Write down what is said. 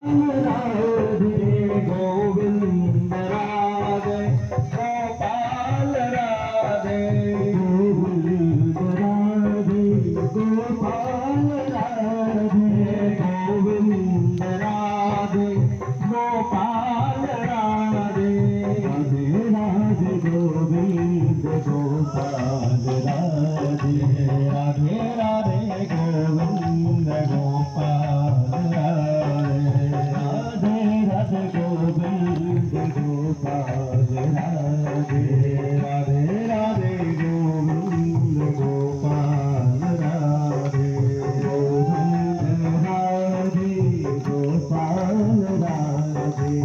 Radhe Govind Radhe Gopal Radhe Govind Radhe Gopal Radhe Govind Radhe Gopal Radhe Radhe Radhe Govind Gopal Radhe Radhe Radhe Govind Gopal Radhe Radhe Govind Gopal Radhe Radhe Radhe Govind Gopal Radhe Govind Radhe Gopal Radhe